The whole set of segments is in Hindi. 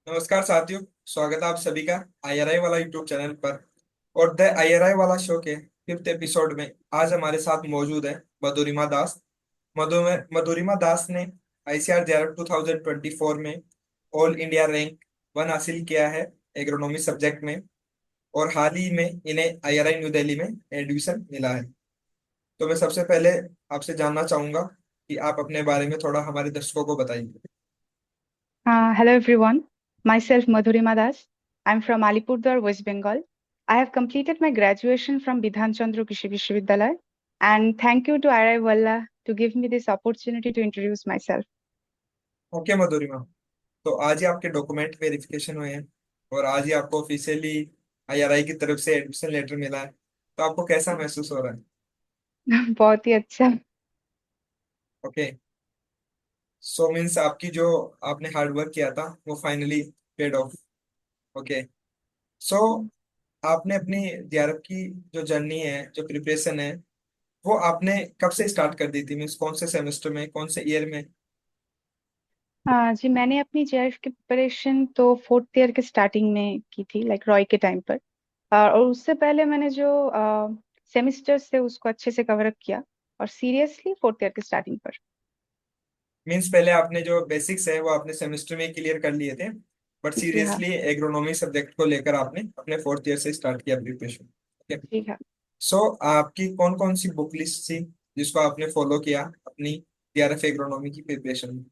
नमस्कार साथियों। स्वागत है आप सभी का आईआरआई वाला यूट्यूब चैनल पर। और द आईआरआई वाला शो के फिफ्थ एपिसोड में आज हमारे साथ मौजूद है मधुरिमा दास। मधुरिमा दास ने आईसीआर जेआरएफ 2024 में ऑल इंडिया रैंक 1 हासिल किया है एग्रोनॉमी सब्जेक्ट में। और हाल ही में इन्हें आईआरआई न्यू दिल्ली में एडमिशन मिला है। तो मैं सबसे पहले आपसे जानना चाहूंगा कि आप अपने बारे में थोड़ा हमारे दर्शकों को बताइए। Hello everyone, myself Madhurima Das. I'm from Alipurdwar, West Bengal. I have completed my graduation from Bidhan Chandra Krishi Vishwavidyalaya, and thank you to IRI Valla to give me this opportunity to introduce myself. Okay Madhurima, तो आज ही आपके डॉक्यूमेंट वेरिफिकेशन हुए हैं और आज ही आपको ऑफिशियली आईआरआई की तरफ से एडमिशन लेटर मिला है। तो आपको कैसा महसूस हो रहा है? बहुत ही अच्छा। ओके। सो मीन्स आपकी जो आपने हार्ड वर्क किया था वो फाइनली पेड ऑफ। ओके। सो आपने अपनी जेआरएफ की जो जर्नी है, जो प्रिपरेशन है, वो आपने कब से स्टार्ट कर दी थी? मीन्स कौन से सेमेस्टर में, कौन से ईयर में? हाँ जी, मैंने अपनी जेआरएफ की प्रिपरेशन तो फोर्थ ईयर के स्टार्टिंग में की थी, लाइक रॉय के टाइम पर। और उससे पहले मैंने जो सेमिस्टर्स थे उसको अच्छे से कवर अप किया, और सीरियसली फोर्थ ईयर के स्टार्टिंग पर। मीन्स पहले आपने जो बेसिक्स है वो आपने सेमेस्टर में क्लियर कर लिए थे, बट जी हाँ। सीरियसली एग्रोनॉमी सब्जेक्ट को लेकर आपने अपने फोर्थ ईयर से स्टार्ट किया प्रिपरेशन। ओके। जी हाँ। सो आपकी कौन कौन सी बुक लिस्ट थी जिसको आपने फॉलो किया अपनी डीआरएफ एग्रोनॉमी की प्रिपरेशन में?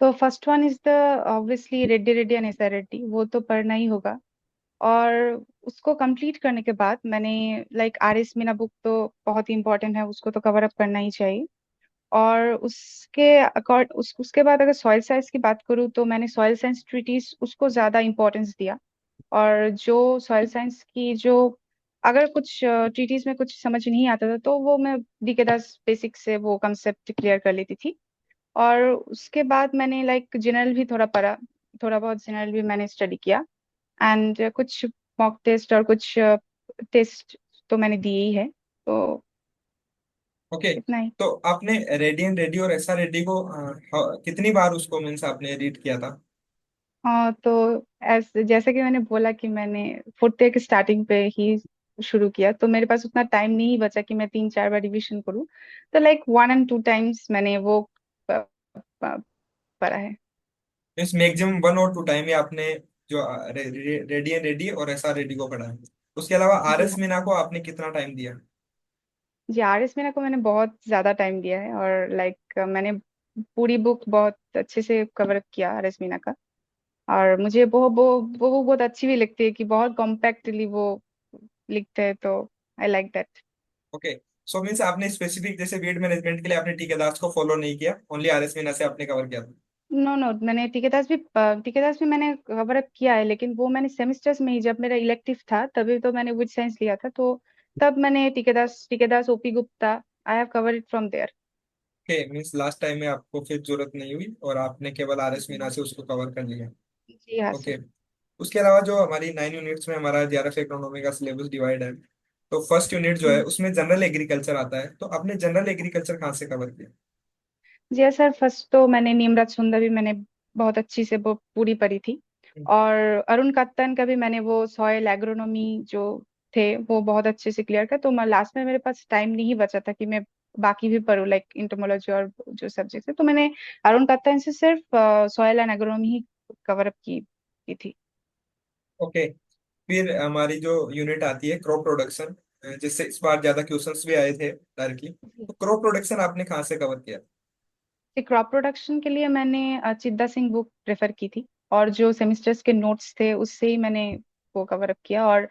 तो first one is the obviously Reddy Reddy and SR Reddy, वो तो पढ़ना ही होगा। और उसको कंप्लीट करने के बाद मैंने like R S Meena book तो बहुत ही इंपॉर्टेंट है, उसको तो कवर अप करना ही चाहिए। और उसके बाद अगर सॉइल साइंस की बात करूँ तो मैंने सॉइल साइंस ट्रीटीज उसको ज्यादा इंपॉर्टेंस दिया। और जो सॉइल साइंस की जो अगर कुछ ट्रीटीज में कुछ समझ नहीं आता था तो वो मैं डीके दास बेसिक से वो कंसेप्ट क्लियर कर लेती थी। और उसके बाद मैंने लाइक जनरल भी थोड़ा पढ़ा, थोड़ा बहुत जनरल भी मैंने स्टडी किया। एंड कुछ मॉक टेस्ट और कुछ टेस्ट तो मैंने दिए ही है, तो ओके। इतना ही। तो आपने रेडियन रेडी और एसआर रेडी को कितनी बार उसको मीन्स आपने रीड किया था? हाँ, तो जैसे कि मैंने बोला कि मैंने फोर्थ ईयर के स्टार्टिंग पे ही शुरू किया, तो मेरे पास उतना टाइम नहीं बचा कि मैं 3-4 बार रिवीजन करूँ। तो लाइक 1 and 2 टाइम्स मैंने वो पढ़ा है। मीन्स मैक्सिमम 1 और 2 टाइम ही आपने जो रेडियन रेडी और एसआर रेडी को पढ़ा है। उसके अलावा जी आरएस हाँ। मीना को आपने कितना टाइम दिया? जी, आर एस मीना को मैंने बहुत ज्यादा टाइम दिया है, और लाइक मैंने पूरी बुक बहुत अच्छे से कवर किया आर एस मीना का। और मुझे वो बहुत अच्छी भी लगती है कि बहुत कॉम्पैक्टली वो लिखते हैं, तो I like that. Okay. So means आपने स्पेसिफिक जैसे वेट मैनेजमेंट के लिए आपने ठेकेदार को फॉलो नहीं किया, ओनली आरएस मीना से आपने कवर किया था? नो नो, मैंने टिकेदास भी मैंने कवर अप किया है, लेकिन वो मैंने सेमेस्टर्स में ही, जब मेरा इलेक्टिव था तभी तो मैंने विद साइंस लिया था, तो तब मैंने टिकेदास OP Gupta, I have cover it from there. Okay. Means last time में आपको फिर जरूरत नहीं हुई और आपने केवल आरएस मीना से उसको कवर कर लिया। जी हाँ सर। ओके। उसके अलावा जो हमारी 9 यूनिट्स में हमारा जेआरएफ इकोनॉमी का सिलेबस डिवाइड है, तो फर्स्ट यूनिट जो है उसमें जनरल एग्रीकल्चर आता है। तो आपने जनरल एग्रीकल्चर कहाँ से कवर किया? जी हाँ सर, फर्स्ट तो मैंने नीमराज सुंदर भी मैंने बहुत अच्छी से वो पूरी पढ़ी थी। और अरुण कत्तन का भी मैंने वो सॉइल एग्रोनॉमी जो थे वो बहुत अच्छे से क्लियर कर, तो मैं लास्ट में मेरे पास टाइम नहीं बचा था कि मैं बाकी भी पढूं, लाइक इंटोमोलॉजी और जो सब्जेक्ट है, तो मैंने अरुण कत्तन से सिर्फ soil and agronomy he cover up की थी। ओके। फिर हमारी जो यूनिट आती है क्रॉप प्रोडक्शन, जिससे इस बार ज्यादा क्वेश्चंस भी आए थे डायरेक्टली। तो क्रॉप प्रोडक्शन आपने कहाँ से कवर किया? क्रॉप प्रोडक्शन के लिए मैंने चिद्दा सिंह बुक प्रेफर की थी, और जो सेमिस्टर्स के नोट्स थे उससे ही मैंने वो कवर अप किया। और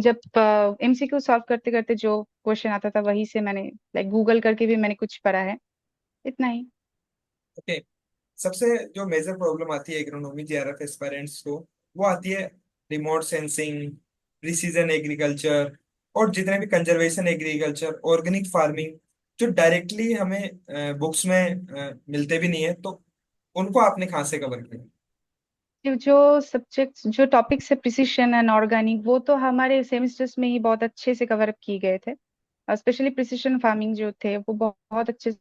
जब एमसीक्यू सॉल्व करते करते जो क्वेश्चन आता था वही से मैंने लाइक गूगल करके भी मैंने कुछ पढ़ा है, इतना ही। ओके। सबसे जो मेजर प्रॉब्लम आती है एग्रोनॉमी जेआरएफ एस्पायरेंट्स को, वो आती है रिमोट सेंसिंग, प्रिसीजन एग्रीकल्चर, और जितने भी कंजर्वेशन एग्रीकल्चर, ऑर्गेनिक फार्मिंग, जो डायरेक्टली हमें बुक्स में मिलते भी नहीं है। तो उनको आपने कहाँ से कवर किया? जो सब्जेक्ट्स जो टॉपिक्स है प्रिसिशन एंड ऑर्गेनिक, वो तो हमारे सेमिस्टर्स में ही बहुत अच्छे से कवर अप किए गए थे। स्पेशली प्रिसिशन फार्मिंग जो थे वो बहुत अच्छे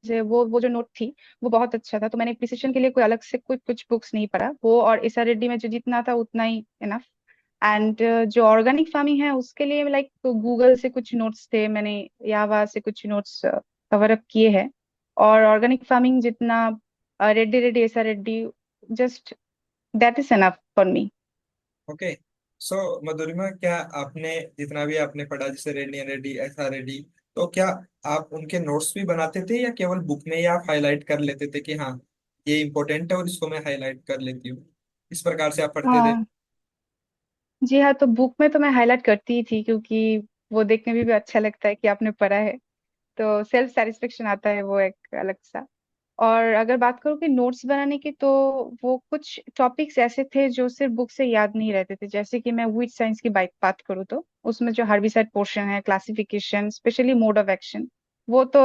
मुझे वो जो नोट थी वो बहुत अच्छा था, तो मैंने प्रिसिशन के लिए कोई अलग से कोई कुछ बुक्स नहीं पढ़ा, वो और एसआर रेड्डी में जो जितना था उतना ही इनफ। एंड जो ऑर्गेनिक फार्मिंग है उसके लिए लाइक गूगल से कुछ नोट्स थे, मैंने यावा से कुछ नोट्स कवर अप किए हैं। और ऑर्गेनिक फार्मिंग जितना Reddy Reddy SR Reddy, just that is enough for me. Okay. So Madhurima, क्या आपने जितना भी आपने पढ़ा, जैसे रेड्डी एंड रेड्डी, ऐसा रेड्डी, तो क्या आप उनके नोट्स भी बनाते थे या केवल बुक में ही आप हाईलाइट कर लेते थे कि हाँ ये इंपॉर्टेंट है और इसको मैं हाईलाइट कर लेती हूँ, इस प्रकार से आप पढ़ते थे? जी हाँ, तो बुक में तो मैं हाईलाइट करती ही थी, क्योंकि वो देखने में भी अच्छा लगता है कि आपने पढ़ा है, तो सेल्फ सेटिस्फेक्शन आता है वो एक अलग सा। और अगर बात करूँ कि नोट्स बनाने की, तो वो कुछ टॉपिक्स ऐसे थे जो सिर्फ बुक से याद नहीं रहते थे। जैसे कि मैं वीट साइंस की बात करूँ तो उसमें जो हर्बिसाइड पोर्शन है, classification, specially mode of action, वो तो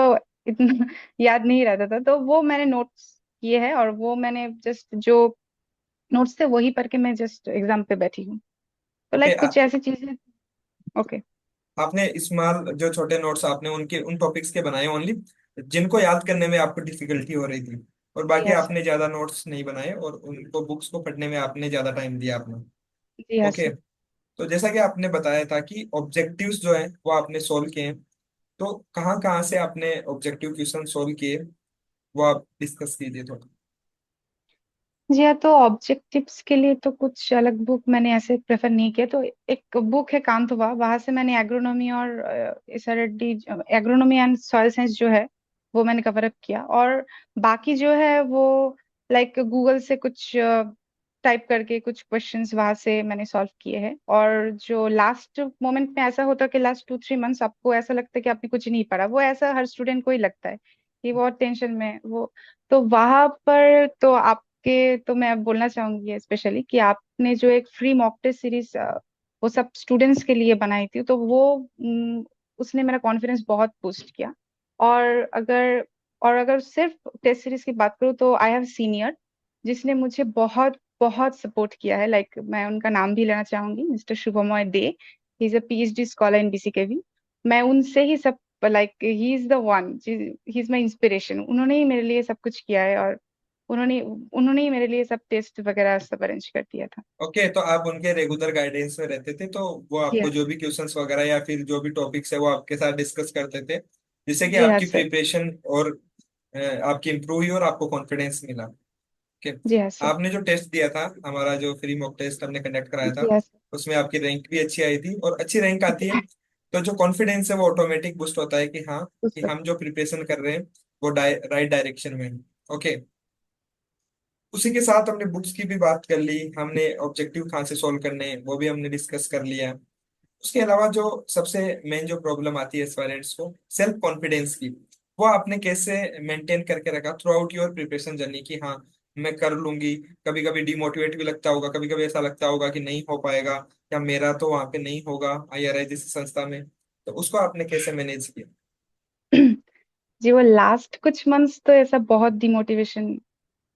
इतना याद नहीं रहता था, तो वो मैंने नोट्स किए हैं, और वो मैंने जस्ट जो नोट्स थे वही पढ़ के मैं जस्ट एग्जाम पे बैठी हूँ। तो ओके। लाइक कुछ ऐसी चीजें। ओके। आपने स्मॉल जो छोटे नोट्स आपने उनके उन टॉपिक्स के बनाए ओनली जिनको याद करने में आपको डिफिकल्टी हो रही थी, और जी बाकी हाँ सर। आपने ज्यादा नोट्स नहीं बनाए और उनको बुक्स को पढ़ने में आपने ज्यादा टाइम दिया अपना। जी हाँ ओके। सर। तो जैसा कि आपने बताया था कि ऑब्जेक्टिव्स जो हैं वो आपने सोल्व किए हैं, तो कहाँ कहाँ से आपने ऑब्जेक्टिव क्वेश्चन सोल्व किए, वो आप डिस्कस कीजिए थोड़ा। जी हाँ, तो ऑब्जेक्टिव्स के लिए तो कुछ अलग बुक मैंने ऐसे प्रेफर नहीं किया, तो एक बुक है कांतवा, वहां से मैंने एग्रोनॉमी और SRD, agronomy and soil science जो है वो मैंने कवर अप किया। और बाकी जो है वो लाइक गूगल से कुछ टाइप करके कुछ क्वेश्चंस वहां से मैंने सॉल्व किए हैं। और जो लास्ट मोमेंट में ऐसा होता है कि लास्ट 2-3 मंथ्स आपको ऐसा लगता है कि आपने कुछ नहीं पढ़ा, वो ऐसा हर स्टूडेंट को ही लगता है कि बहुत टेंशन में वो, तो वहां पर तो आप के तो मैं बोलना चाहूंगी स्पेशली कि आपने जो एक फ्री मॉक टेस्ट सीरीज वो सब स्टूडेंट्स के लिए बनाई थी, तो वो उसने मेरा कॉन्फिडेंस बहुत बूस्ट किया। और अगर और अगर सिर्फ टेस्ट सीरीज की बात करूँ, तो आई हैव सीनियर जिसने मुझे बहुत बहुत सपोर्ट किया है। लाइक मैं उनका नाम भी लेना चाहूंगी, mister Shubhamay De. He is a PhD scholar in BCKV. मैं उनसे ही सब, like he is the one, he is my inspiration. उन्होंने ही मेरे लिए सब कुछ किया है, और उन्होंने उन्होंने ही मेरे लिए सब टेस्ट वगैरह सब अरेंज कर दिया था। ओके, तो आप उनके रेगुलर गाइडेंस में रहते थे, तो वो जी आपको हाँ। जो भी क्वेश्चंस वगैरह या फिर जो भी टॉपिक्स है वो आपके साथ डिस्कस करते थे, जिससे कि जी हाँ आपकी सर। प्रिपरेशन और आपकी इम्प्रूव हुई और आपको कॉन्फिडेंस मिला। ओके। जी हाँ सर। आपने जो टेस्ट दिया था, हमारा जो फ्री मॉक टेस्ट हमने कंडक्ट कराया था, जी हाँ सर। उसमें आपकी रैंक भी अच्छी आई थी, और अच्छी रैंक आती जी है तो जो कॉन्फिडेंस है वो ऑटोमेटिक बूस्ट होता है कि हाँ, कि हाँ। हम जो प्रिपरेशन कर रहे हैं वो राइट डायरेक्शन में है। ओके। उसी के साथ हमने बुक्स की भी बात कर ली, हमने ऑब्जेक्टिव कहाँ से सॉल्व करने हैं वो भी हमने डिस्कस कर लिया। उसके अलावा जो सबसे मेन जो प्रॉब्लम आती है स्टूडेंट्स को, सेल्फ कॉन्फिडेंस की, वो आपने कैसे मेंटेन करके रखा through out your preparation journey कि हाँ मैं कर लूंगी? कभी कभी डिमोटिवेट भी लगता होगा, कभी कभी ऐसा लगता होगा कि नहीं हो पाएगा, या मेरा तो वहां पे नहीं होगा आईआरआई जैसी संस्था में, तो उसको आपने कैसे मैनेज किया? जी, वो लास्ट कुछ मंथ्स तो ऐसा बहुत डिमोटिवेशन,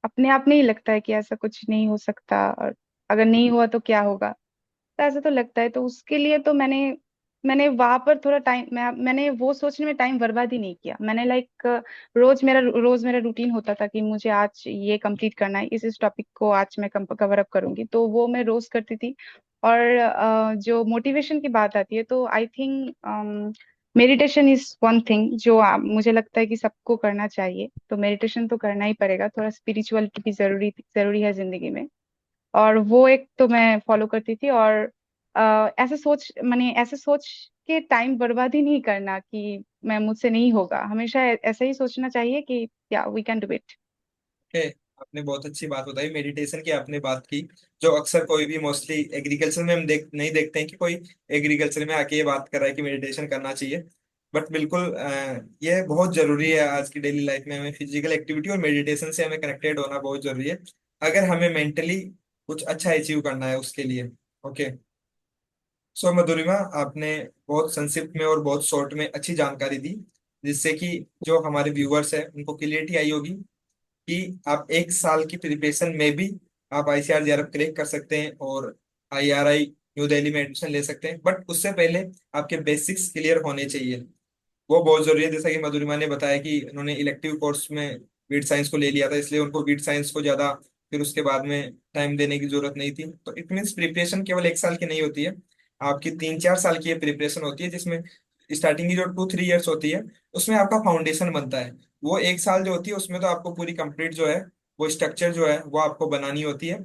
अपने आप में ही लगता है कि ऐसा कुछ नहीं हो सकता, और अगर नहीं हुआ तो क्या होगा, तो ऐसा तो लगता है। तो उसके लिए तो मैंने वहां पर थोड़ा टाइम, मैंने वो सोचने में टाइम बर्बाद ही नहीं किया। मैंने लाइक रोज मेरा रूटीन होता था कि मुझे आज ये कंप्लीट करना है, इस टॉपिक को आज मैं कवर अप करूंगी, तो वो मैं रोज करती थी। और जो मोटिवेशन की बात आती है, तो I think meditation is one thing जो मुझे लगता है कि सबको करना चाहिए। तो मेडिटेशन तो करना ही पड़ेगा, थोड़ा स्पिरिचुअलिटी भी जरूरी जरूरी है जिंदगी में। और वो एक तो मैं फॉलो करती थी। और ऐसे सोच के टाइम बर्बाद ही नहीं करना कि मैं मुझसे नहीं होगा, हमेशा ऐसे ही सोचना चाहिए कि या वी कैन डू इट। है। आपने बहुत अच्छी बात बताई, मेडिटेशन की आपने बात की, जो अक्सर कोई भी मोस्टली एग्रीकल्चर में हम नहीं देखते हैं कि कोई एग्रीकल्चर में आके ये बात कर रहा है कि मेडिटेशन करना चाहिए। बट बिल्कुल ये बहुत जरूरी है आज की डेली लाइफ में, हमें फिजिकल एक्टिविटी और मेडिटेशन से हमें कनेक्टेड होना बहुत जरूरी है, अगर हमें मेंटली कुछ अच्छा अचीव करना है उसके लिए। ओके। सो मधुरिमा, आपने बहुत संक्षिप्त में और बहुत शॉर्ट में अच्छी जानकारी दी, जिससे कि जो हमारे व्यूअर्स है उनको क्लियरिटी आई होगी कि आप एक साल की प्रिपरेशन में भी आप आईसीआर जेआरएफ क्रैक कर सकते हैं और आईआरआई न्यू दिल्ली में एडमिशन ले सकते हैं, बट उससे पहले आपके बेसिक्स क्लियर होने चाहिए। वो बहुत जरूरी है। जैसा कि मधुरिमा ने बताया कि उन्होंने इलेक्टिव कोर्स में वीट साइंस को ले लिया था, इसलिए उनको वीट साइंस को ज्यादा फिर उसके बाद में टाइम देने की जरूरत नहीं थी। तो इट मीन्स प्रिपरेशन केवल एक साल की नहीं होती है, आपकी 3-4 साल की प्रिपरेशन होती है, जिसमें स्टार्टिंग की जो 2-3 इयर्स होती है उसमें आपका फाउंडेशन बनता है। वो एक साल जो होती है उसमें तो आपको पूरी कंप्लीट जो है वो स्ट्रक्चर जो है वो आपको बनानी होती है,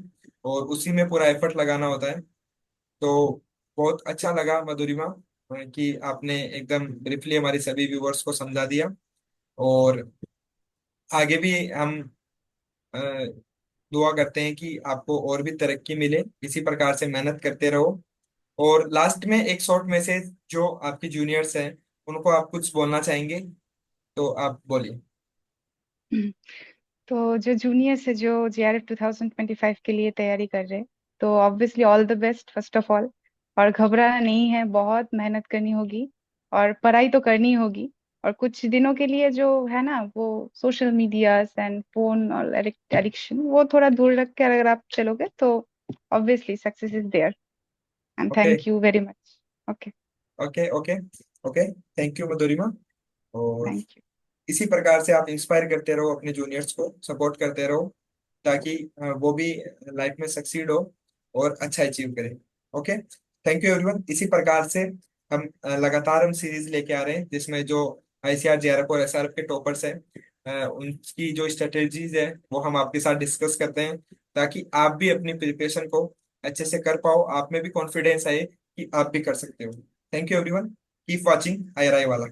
और उसी में पूरा एफर्ट लगाना होता है। तो बहुत अच्छा लगा मधुरिमा कि आपने एकदम ब्रीफली हमारे सभी व्यूवर्स को समझा दिया। और आगे भी हम अ, दुआ करते हैं कि आपको और भी तरक्की मिले, इसी प्रकार से मेहनत करते रहो। और लास्ट में एक शॉर्ट मैसेज जो आपके जूनियर्स हैं उनको आप कुछ बोलना चाहेंगे, तो आप बोलिए। तो जो जूनियर्स है जो JRF 2025 के लिए तैयारी कर रहे हैं, तो obviously all the best first of all. और घबराना नहीं है, बहुत मेहनत करनी होगी और पढ़ाई तो करनी होगी। और कुछ दिनों के लिए जो है ना, वो सोशल मीडिया एंड फोन और एडिक्शन वो थोड़ा दूर रख कर अगर आप चलोगे तो obviously success is there. And okay thank you very much. Okay. Okay okay okay. Thank you Madhurima. और थैंक यू। इसी प्रकार से आप इंस्पायर करते रहो, अपने जूनियर्स को सपोर्ट करते रहो, ताकि वो भी लाइफ में सक्सीड हो और अच्छा अचीव करें। Okay, thank you everyone. इसी प्रकार से हम लगातार हम सीरीज लेके आ रहे हैं, जिसमें जो ICAR JRF और SRF के टॉपर्स हैं उनकी जो स्ट्रेटेजीज है वो हम आपके साथ डिस्कस करते हैं, ताकि आप भी अपनी प्रिपरेशन को अच्छे से कर पाओ, आप में भी कॉन्फिडेंस आए कि आप भी कर सकते हो। Thank you everyone, keep watching IRI वाला।